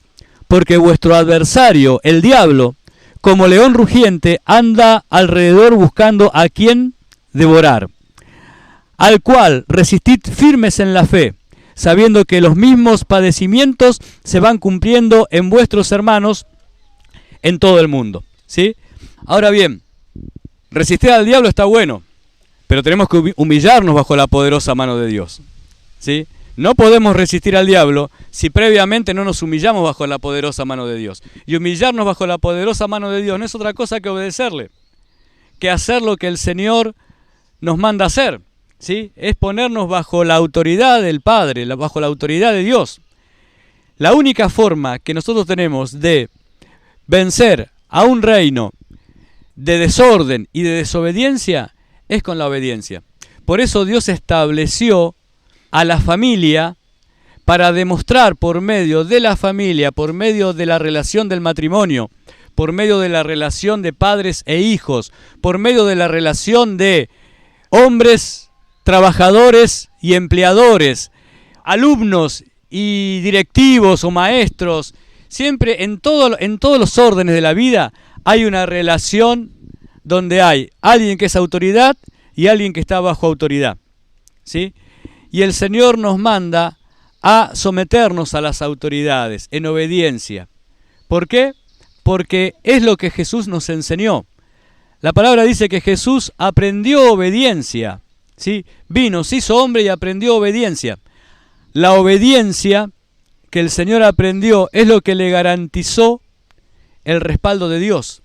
porque vuestro adversario, el diablo, como león rugiente, anda alrededor buscando a quien devorar, al cual resistid firmes en la fe, sabiendo que los mismos padecimientos se van cumpliendo en vuestros hermanos en todo el mundo. ¿Sí? Ahora bien, resistir al diablo está bueno, pero tenemos que humillarnos bajo la poderosa mano de Dios. ¿Sí? No podemos resistir al diablo si previamente no nos humillamos bajo la poderosa mano de Dios. Y humillarnos bajo la poderosa mano de Dios no es otra cosa que obedecerle, que hacer lo que el Señor nos manda hacer. ¿Sí? Es ponernos bajo la autoridad del Padre, bajo la autoridad de Dios. La única forma que nosotros tenemos de vencer a un reino de desorden y de desobediencia es con la obediencia. Por eso Dios estableció a la familia para demostrar por medio de la familia, por medio de la relación del matrimonio, por medio de la relación de padres e hijos, por medio de la relación de hombres, trabajadores y empleadores, alumnos y directivos o maestros, siempre en todos los órdenes de la vida hay una relación donde hay alguien que es autoridad y alguien que está bajo autoridad. ¿Sí? Y el Señor nos manda a someternos a las autoridades en obediencia. ¿Por qué? Porque es lo que Jesús nos enseñó. La palabra dice que Jesús aprendió obediencia. ¿Sí? Vino, se hizo hombre y aprendió obediencia. La obediencia que el Señor aprendió es lo que le garantizó el respaldo de Dios.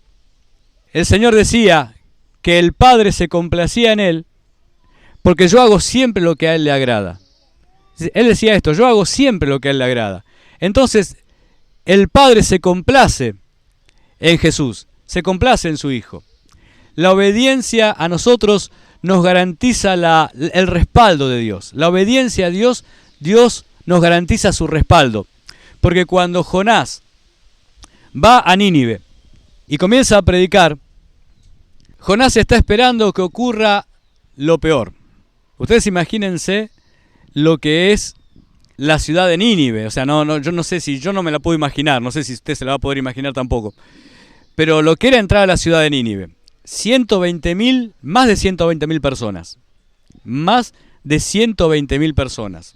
El Señor decía que el Padre se complacía en Él porque yo hago siempre lo que a Él le agrada. Él decía esto: yo hago siempre lo que a Él le agrada. Entonces, el Padre se complace en Jesús, se complace en su Hijo. La obediencia a nosotros nos garantiza el respaldo de Dios. La obediencia a Dios, Dios nos garantiza su respaldo. Porque cuando Jonás va a Nínive y comienza a predicar, Jonás está esperando que ocurra lo peor. Ustedes imagínense lo que es la ciudad de Nínive. O sea, yo no sé si yo no me la puedo imaginar, no sé si usted se la va a poder imaginar tampoco. Pero lo que era entrar a la ciudad de Nínive, más de 120.000 personas. Más de 120.000 personas.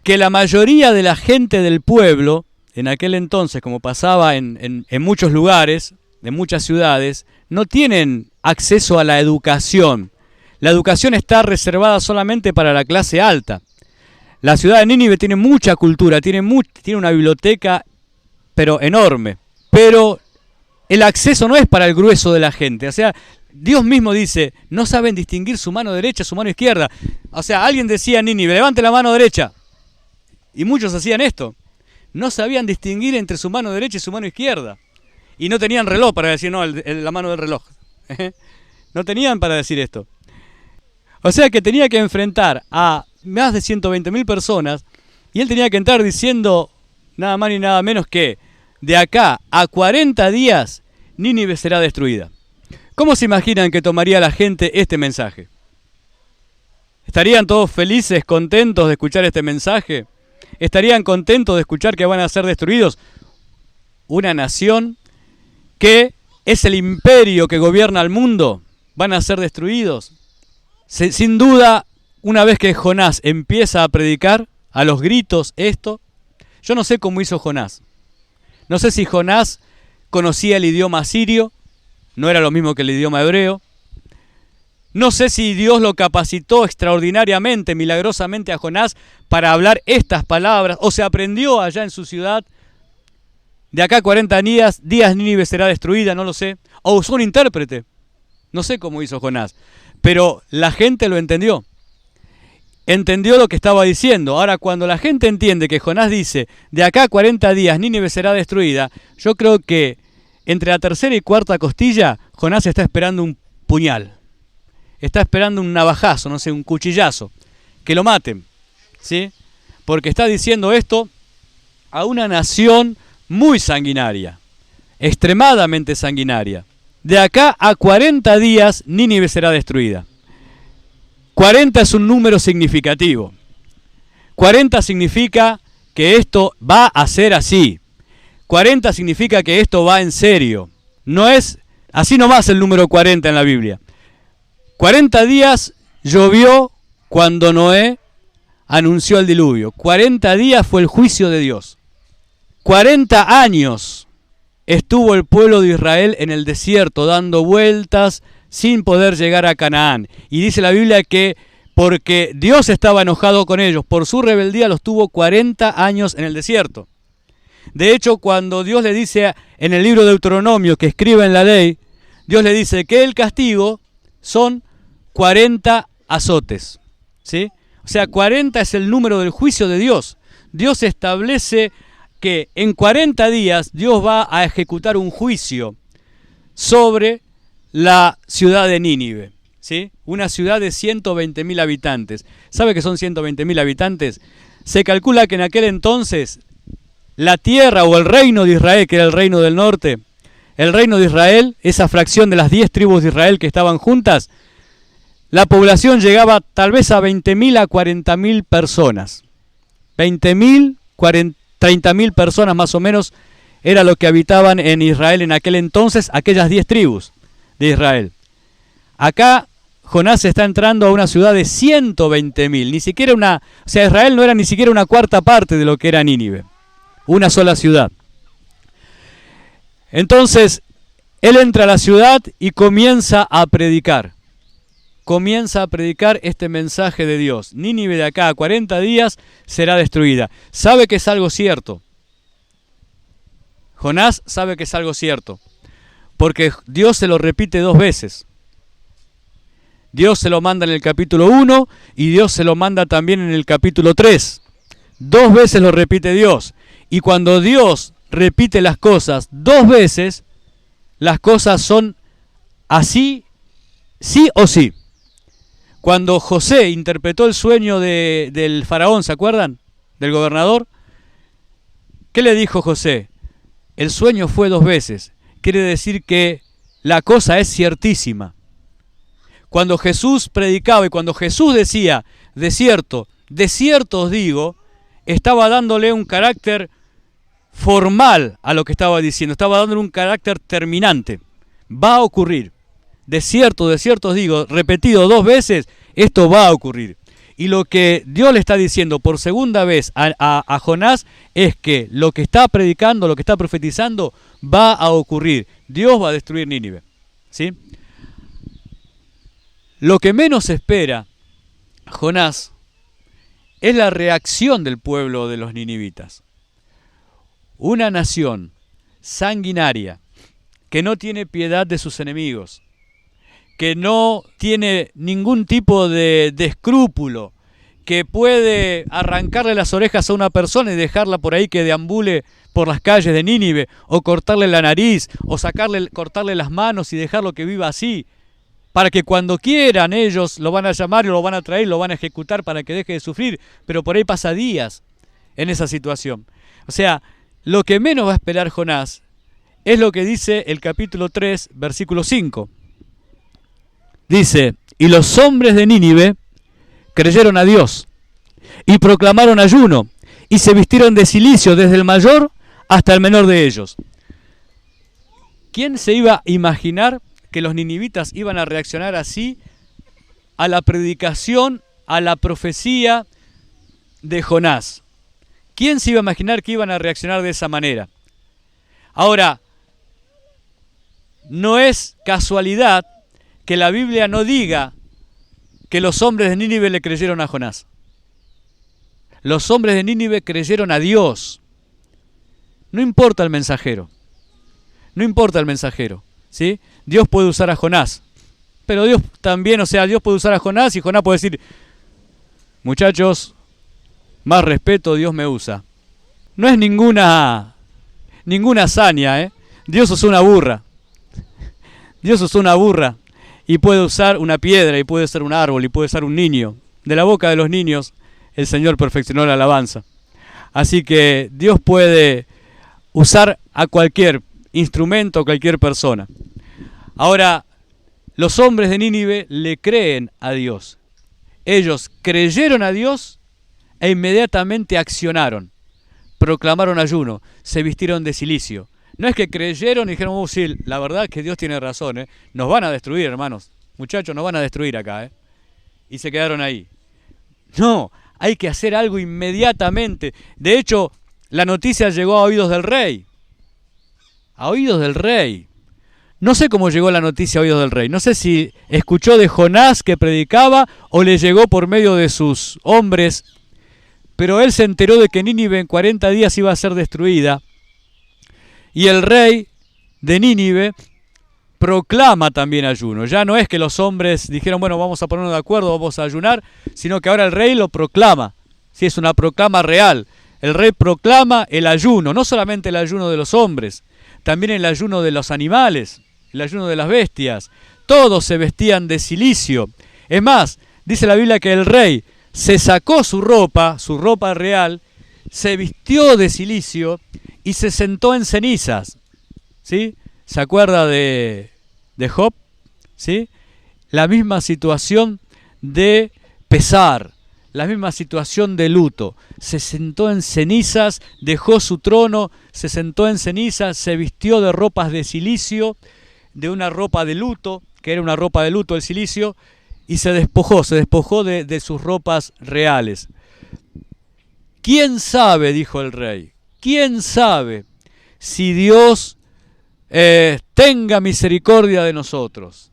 Que la mayoría de la gente del pueblo, en aquel entonces, como pasaba en muchos lugares, en muchas ciudades, no tienen acceso a la educación. La educación está reservada solamente para la clase alta. La ciudad de Nínive tiene mucha cultura, tiene una biblioteca, pero enorme. Pero el acceso no es para el grueso de la gente. O sea, Dios mismo dice, no saben distinguir su mano derecha, su mano izquierda. O sea, alguien decía en Nínive, levante la mano derecha. Y muchos hacían esto. No sabían distinguir entre su mano derecha y su mano izquierda. Y no tenían reloj para decir, no, la mano del reloj. No tenían para decir esto. O sea que tenía que enfrentar a más de 120.000 personas y él tenía que entrar diciendo nada más ni nada menos que de acá a 40 días Nínive será destruida. ¿Cómo se imaginan que tomaría la gente este mensaje? ¿Estarían todos felices, contentos de escuchar este mensaje? ¿Estarían contentos de escuchar que van a ser destruidos? Una nación que es el imperio que gobierna el mundo, van a ser destruidos. Sin duda, una vez que Jonás empieza a predicar a los gritos esto, yo no sé cómo hizo Jonás. No sé si Jonás conocía el idioma asirio, no era lo mismo que el idioma hebreo. No sé si Dios lo capacitó extraordinariamente, milagrosamente a Jonás para hablar estas palabras, o se aprendió allá en su ciudad. De acá a 40 días Nínive será destruida, no lo sé. O usó un intérprete. No sé cómo hizo Jonás. Pero la gente lo entendió. Entendió lo que estaba diciendo. Ahora, cuando la gente entiende que Jonás dice, de acá a 40 días Nínive será destruida, yo creo que entre la tercera y cuarta costilla, Jonás está esperando un puñal. Está esperando un navajazo, no sé, un cuchillazo. Que lo maten, ¿sí? Porque está diciendo esto a una nación muy sanguinaria, extremadamente sanguinaria. De acá a 40 días Nínive será destruida. 40 es un número significativo. 40 significa que esto va a ser así. 40 significa que esto va en serio. No es así nomás el número 40 en la Biblia. 40 días llovió cuando Noé anunció el diluvio. 40 días fue el juicio de Dios. 40 años estuvo el pueblo de Israel en el desierto dando vueltas sin poder llegar a Canaán. Y dice la Biblia que porque Dios estaba enojado con ellos, por su rebeldía los tuvo 40 años en el desierto. De hecho, cuando Dios le dice en el libro de Deuteronomio que escribe en la ley, Dios le dice que el castigo son 40 azotes, ¿sí? O sea, 40 es el número del juicio de Dios. Dios establece que en 40 días Dios va a ejecutar un juicio sobre la ciudad de Nínive, ¿sí? Una ciudad de 120.000 habitantes. ¿Sabe qué son 120.000 habitantes? Se calcula que en aquel entonces la tierra o el reino de Israel, que era el reino del norte, el reino de Israel, esa fracción de las 10 tribus de Israel que estaban juntas, la población llegaba tal vez a 20.000 a 40.000 personas. 20.000, 30.000 personas más o menos era lo que habitaban en Israel en aquel entonces, aquellas 10 tribus de Israel. Acá Jonás está entrando a una ciudad de 120.000, ni siquiera o sea, Israel no era ni siquiera una cuarta parte de lo que era Nínive, una sola ciudad. Entonces, él entra a la ciudad y comienza a predicar este mensaje de Dios. Nínive de acá a 40 días será destruida. Sabe que es algo cierto. Jonás sabe que es algo cierto, porque Dios se lo repite 2 veces. Dios se lo manda en el capítulo 1 y Dios se lo manda también en el capítulo 3. 2 veces lo repite Dios. Y cuando Dios repite las cosas 2 veces, las cosas son así, sí o sí. Cuando José interpretó el sueño del faraón, ¿se acuerdan? Del gobernador. ¿Qué le dijo José? El sueño fue 2 veces. Quiere decir que la cosa es ciertísima. Cuando Jesús predicaba y cuando Jesús decía, de cierto os digo, estaba dándole un carácter formal a lo que estaba diciendo, estaba dándole un carácter terminante. Va a ocurrir. De cierto os digo, repetido 2 veces, esto va a ocurrir. Y lo que Dios le está diciendo por segunda vez a Jonás es que lo que está predicando, lo que está profetizando, va a ocurrir. Dios va a destruir Nínive, ¿sí? Lo que menos espera Jonás es la reacción del pueblo de los ninivitas. Una nación sanguinaria que no tiene piedad de sus enemigos, que no tiene ningún tipo de escrúpulo, que puede arrancarle las orejas a una persona y dejarla por ahí que deambule por las calles de Nínive, o cortarle la nariz, o cortarle las manos y dejarlo que viva así, para que cuando quieran ellos lo van a llamar y lo van a traer, lo van a ejecutar para que deje de sufrir, pero por ahí pasa días en esa situación. O sea, lo que menos va a esperar Jonás es lo que dice el capítulo 3, versículo 5. Dice, y los hombres de Nínive creyeron a Dios y proclamaron ayuno y se vistieron de cilicio desde el mayor hasta el menor de ellos. ¿Quién se iba a imaginar que los ninivitas iban a reaccionar así a la predicación, a la profecía de Jonás? ¿Quién se iba a imaginar que iban a reaccionar de esa manera? Ahora, no es casualidad que la Biblia no diga que los hombres de Nínive le creyeron a Jonás. Los hombres de Nínive creyeron a Dios. No importa el mensajero. No importa el mensajero, ¿sí? Dios puede usar a Jonás. Pero Dios también, Dios puede usar a Jonás y Jonás puede decir, muchachos, más respeto, Dios me usa. No es ninguna hazaña, ¿eh? Dios usó una burra. Dios usó una burra y puede usar una piedra y puede ser un árbol y puede ser un niño. De la boca de los niños el Señor perfeccionó la alabanza. Así que Dios puede usar a cualquier instrumento, a cualquier persona. Ahora, los hombres de Nínive le creen a Dios. Ellos creyeron a Dios e inmediatamente accionaron. Proclamaron ayuno, se vistieron de cilicio. No es que creyeron y dijeron, sí, la verdad es que Dios tiene razón, nos van a destruir, hermanos. Muchachos, nos van a destruir acá, y se quedaron ahí. No, hay que hacer algo inmediatamente. De hecho, la noticia llegó a oídos del rey. A oídos del rey. No sé cómo llegó la noticia a oídos del rey. No sé si escuchó de Jonás que predicaba o le llegó por medio de sus hombres. Pero él se enteró de que Nínive en 40 días iba a ser destruida. Y el rey de Nínive proclama también ayuno. Ya no es que los hombres dijeron, bueno, vamos a ponernos de acuerdo, vamos a ayunar, sino que ahora el rey lo proclama. Sí, es una proclama real. El rey proclama el ayuno, no solamente el ayuno de los hombres, también el ayuno de los animales, el ayuno de las bestias. Todos se vestían de cilicio. Es más, dice la Biblia que el rey se sacó su ropa real, se vistió de cilicio y se sentó en cenizas. ¿Sí? ¿Se acuerda de Job? ¿Sí? La misma situación de pesar, la misma situación de luto. Se sentó en cenizas, dejó su trono, se sentó en cenizas, se vistió de ropas de cilicio, de una ropa de luto, que era una ropa de luto el cilicio, y se despojó de sus ropas reales. ¿Quién sabe, dijo el rey, quién sabe si Dios tenga misericordia de nosotros?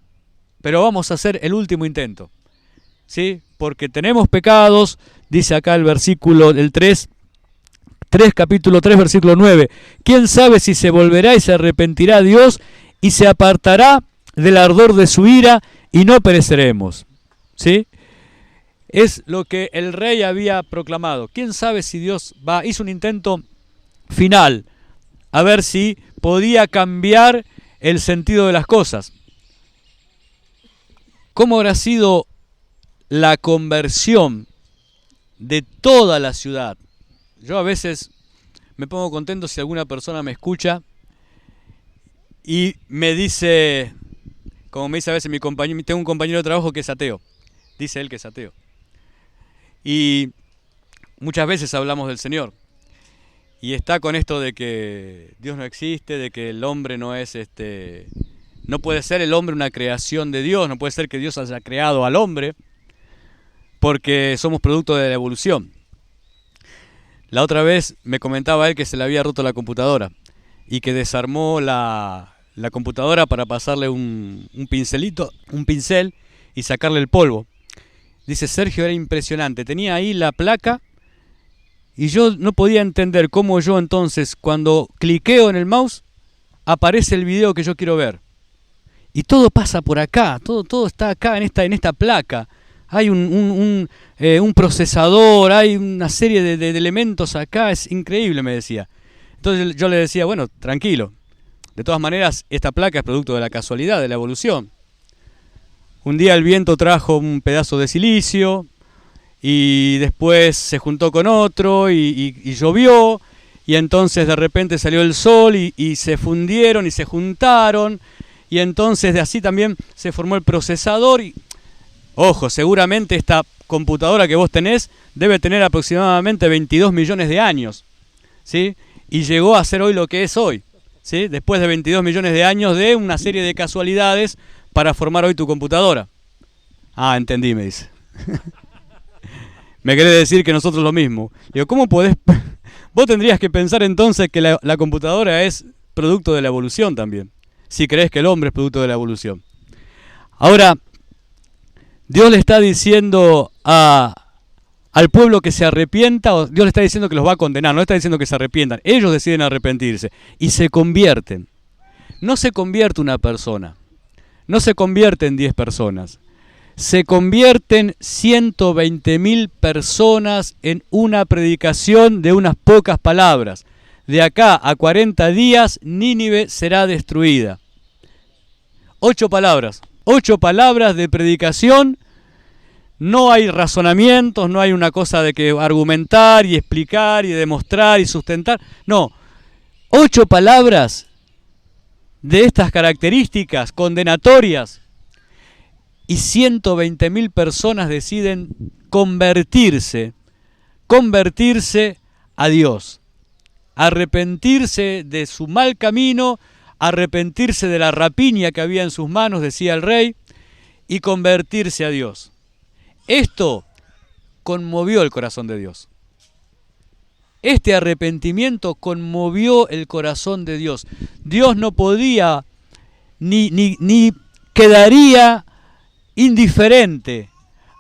Pero vamos a hacer el último intento, ¿sí? Porque tenemos pecados, dice acá el versículo del 3, capítulo 3, versículo 9. ¿Quién sabe si se volverá y se arrepentirá Dios y se apartará del ardor de su ira y no pereceremos? ¿Sí? Es lo que el rey había proclamado. ¿Quién sabe si Dios hizo un intento final a ver si podía cambiar el sentido de las cosas? ¿Cómo habrá sido la conversión de toda la ciudad? Yo a veces me pongo contento si alguna persona me escucha y me dice, como me dice a veces mi compañero, tengo un compañero de trabajo que es ateo, dice él que es ateo. Y muchas veces hablamos del Señor. Y está con esto de que Dios no existe, de que el hombre no es no puede ser el hombre una creación de Dios, no puede ser que Dios haya creado al hombre, porque somos producto de la evolución. La otra vez me comentaba él que se le había roto la computadora y que desarmó la computadora para pasarle un pincel y sacarle el polvo. Dice, Sergio, era impresionante, tenía ahí la placa y yo no podía entender cómo yo entonces, cuando cliqueo en el mouse, aparece el video que yo quiero ver. Y todo pasa por acá, todo está acá en esta placa. Hay un procesador, hay una serie de elementos acá, es increíble, me decía. Entonces yo le decía, bueno, tranquilo. De todas maneras, esta placa es producto de la casualidad, de la evolución. Un día el viento trajo un pedazo de silicio y después se juntó con otro y llovió y entonces de repente salió el sol y se fundieron y se juntaron y entonces de así también se formó el procesador. Y, ojo, seguramente esta computadora que vos tenés debe tener aproximadamente 22 millones de años, ¿sí? Y llegó a ser hoy lo que es hoy, ¿sí? Después de 22 millones de años de una serie de casualidades para formar hoy tu computadora. Ah, entendí, me dice. Me querés decir que nosotros lo mismo. Digo, ¿cómo podés? Vos tendrías que pensar entonces que la computadora es producto de la evolución también, si crees que el hombre es producto de la evolución. Ahora, Dios le está diciendo al pueblo que se arrepienta, o Dios le está diciendo que los va a condenar, no le está diciendo que se arrepientan. Ellos deciden arrepentirse y se convierten. No se convierte una persona, no se convierten 10 personas, se convierten 120.000 personas en una predicación de unas pocas palabras. De acá a 40 días, Nínive será destruida. 8 palabras de predicación. No hay razonamientos, no hay una cosa de que argumentar y explicar y demostrar y sustentar. No, 8 palabras de estas características condenatorias y 120.000 personas deciden convertirse a Dios, arrepentirse de su mal camino, arrepentirse de la rapiña que había en sus manos, decía el rey, y convertirse a Dios. Esto conmovió el corazón de Dios. Este arrepentimiento conmovió el corazón de Dios. Dios no podía ni quedaría indiferente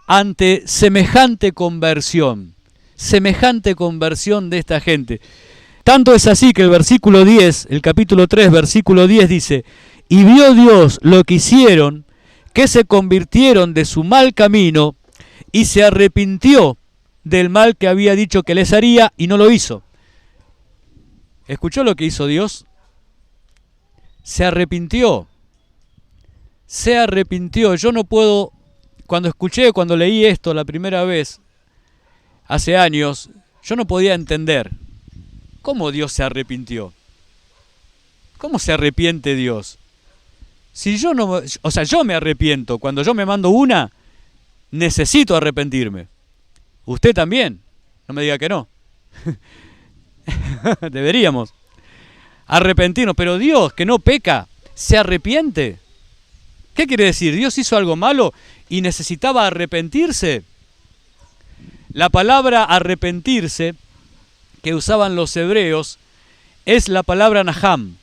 ante semejante conversión de esta gente. Tanto es así que el versículo 10, el capítulo 3, versículo 10 dice: y vio Dios lo que hicieron, que se convirtieron de su mal camino, y se arrepintió del mal que había dicho que les haría, y no lo hizo. ¿Escuchó lo que hizo Dios? Se arrepintió. Yo no puedo, cuando leí esto la primera vez, hace años, yo no podía entender cómo Dios se arrepintió. ¿Cómo se arrepiente Dios? Si yo no, yo me arrepiento, cuando yo me mando una, necesito arrepentirme. Usted también, no me diga que no. Deberíamos arrepentirnos, pero Dios, que no peca, se arrepiente. ¿Qué quiere decir? ¿Dios hizo algo malo y necesitaba arrepentirse? La palabra arrepentirse que usaban los hebreos es la palabra naham.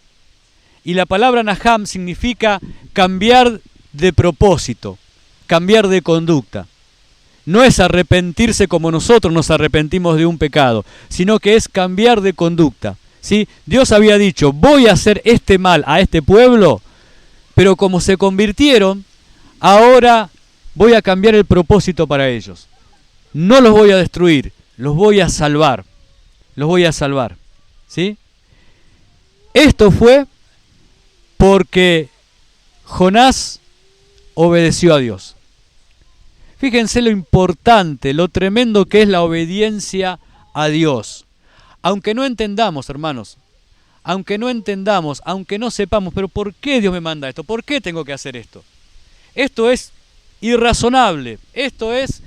Y la palabra naham significa cambiar de propósito, cambiar de conducta. No es arrepentirse como nosotros nos arrepentimos de un pecado, sino que es cambiar de conducta, ¿sí? Dios había dicho: voy a hacer este mal a este pueblo, pero como se convirtieron, ahora voy a cambiar el propósito para ellos. No los voy a destruir, los voy a salvar. ¿Sí? Esto fue porque Jonás obedeció a Dios. Fíjense lo importante, lo tremendo que es la obediencia a Dios. Aunque no entendamos, hermanos, aunque no sepamos, pero ¿por qué Dios me manda esto? ¿Por qué tengo que hacer esto? Esto es irrazonable, esto es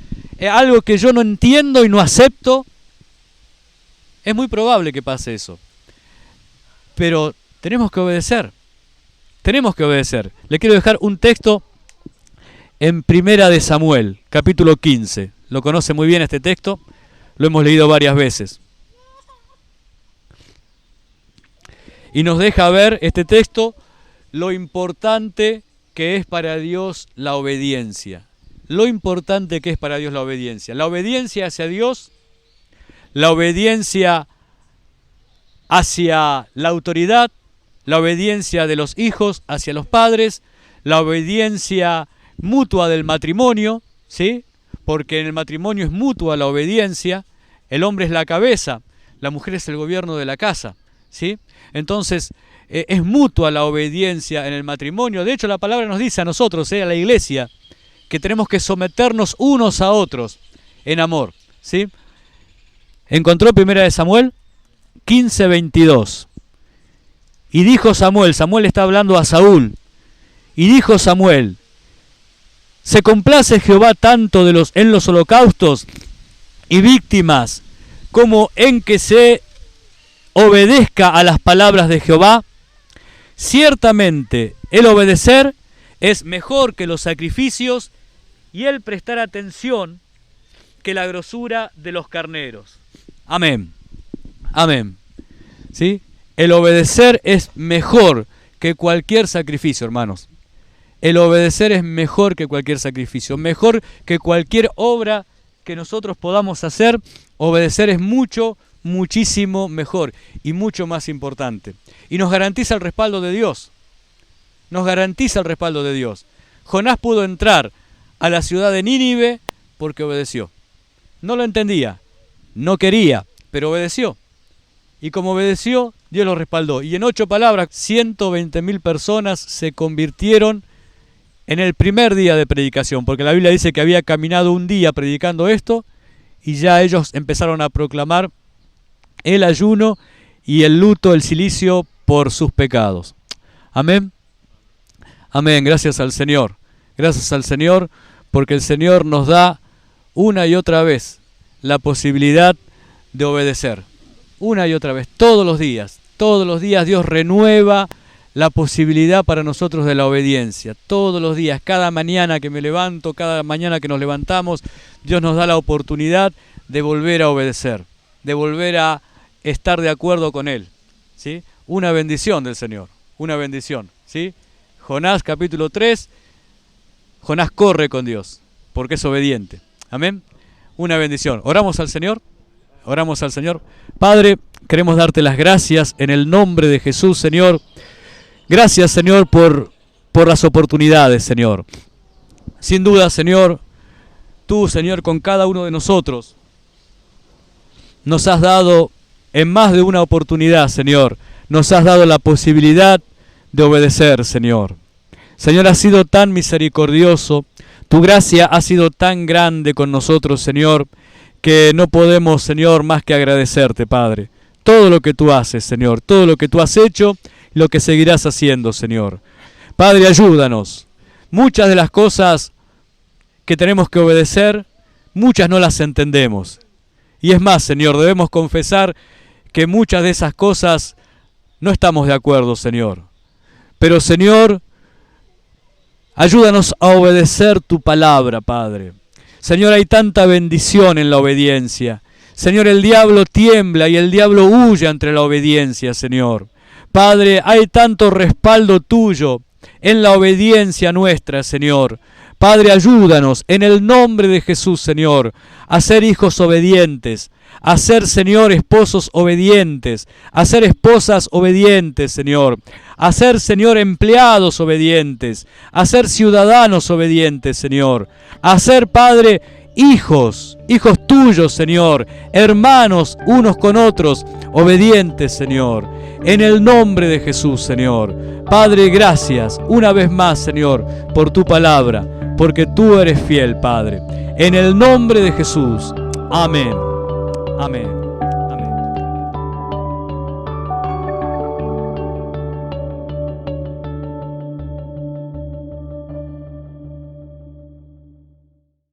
algo que yo no entiendo y no acepto. Es muy probable que pase eso. Pero tenemos que obedecer. Le quiero dejar un texto en Primera de Samuel, capítulo 15. Lo conoce muy bien este texto, lo hemos leído varias veces. Y nos deja ver este texto lo importante que es para Dios la obediencia. La obediencia hacia Dios, la obediencia hacia la autoridad, la obediencia de los hijos hacia los padres, la obediencia mutua del matrimonio, ¿sí? Porque en el matrimonio es mutua la obediencia, el hombre es la cabeza, la mujer es el gobierno de la casa, ¿sí? Entonces, es mutua la obediencia en el matrimonio. De hecho, la palabra nos dice a nosotros, a la iglesia, que tenemos que someternos unos a otros en amor, ¿sí? ¿Encontró Primera de Samuel? 15:22. Y dijo Samuel está hablando a Saúl, y dijo Samuel: ¿se complace Jehová tanto en los holocaustos y víctimas como en que se obedezca a las palabras de Jehová? Ciertamente el obedecer es mejor que los sacrificios, y el prestar atención que la grosura de los carneros. Amén. ¿Sí? El obedecer es mejor que cualquier sacrificio, hermanos. el obedecer es mejor que cualquier sacrificio, mejor que cualquier obra que nosotros podamos hacer. Obedecer es muchísimo mejor y mucho más importante. Y nos garantiza el respaldo de Dios. Nos garantiza el respaldo de Dios. Jonás pudo entrar a la ciudad de Nínive porque obedeció. No lo entendía, no quería, pero obedeció. Y como obedeció, Dios lo respaldó. Y en 8 palabras, 120.000 personas se convirtieron en el primer día de predicación, porque la Biblia dice que había caminado un día predicando esto, y ya ellos empezaron a proclamar el ayuno y el luto, el cilicio por sus pecados. Amén. Amén. Gracias al Señor. Gracias al Señor, porque el Señor nos da una y otra vez la posibilidad de obedecer. Una y otra vez, todos los días Dios renueva la posibilidad para nosotros de la obediencia. Todos los días, cada mañana que me levanto, cada mañana que nos levantamos, Dios nos da la oportunidad de volver a obedecer, de volver a estar de acuerdo con Él, ¿sí? Una bendición del Señor, una bendición, ¿sí? Jonás capítulo 3, Jonás corre con Dios, porque es obediente. Amén. Una bendición. Oramos al Señor. Oramos al Señor. Padre, queremos darte las gracias en el nombre de Jesús, Señor. Gracias, Señor, por las oportunidades, Señor. Sin duda, Señor, tú, Señor, con cada uno de nosotros, nos has dado en más de una oportunidad, Señor. Nos has dado la posibilidad de obedecer, Señor. Señor, has sido tan misericordioso. Tu gracia ha sido tan grande con nosotros, Señor, que no podemos, Señor, más que agradecerte, Padre. Todo lo que tú haces, Señor, todo lo que tú has hecho, lo que seguirás haciendo, Señor. Padre, ayúdanos. Muchas de las cosas que tenemos que obedecer, muchas no las entendemos. Y es más, Señor, debemos confesar que muchas de esas cosas no estamos de acuerdo, Señor. Pero, Señor, ayúdanos a obedecer tu palabra, Padre. Señor, hay tanta bendición en la obediencia. Señor, el diablo tiembla y el diablo huye ante la obediencia, Señor. Padre, hay tanto respaldo tuyo en la obediencia nuestra, Señor. Padre, ayúdanos en el nombre de Jesús, Señor, a ser hijos obedientes, a ser, Señor, esposos obedientes, a ser esposas obedientes, Señor, a ser, Señor, empleados obedientes, a ser ciudadanos obedientes, Señor, a ser, Padre, hijos tuyos, Señor, hermanos unos con otros, obedientes, Señor, en el nombre de Jesús, Señor. Padre, gracias una vez más, Señor, por tu palabra, porque tú eres fiel, Padre. En el nombre de Jesús. Amén. Amén.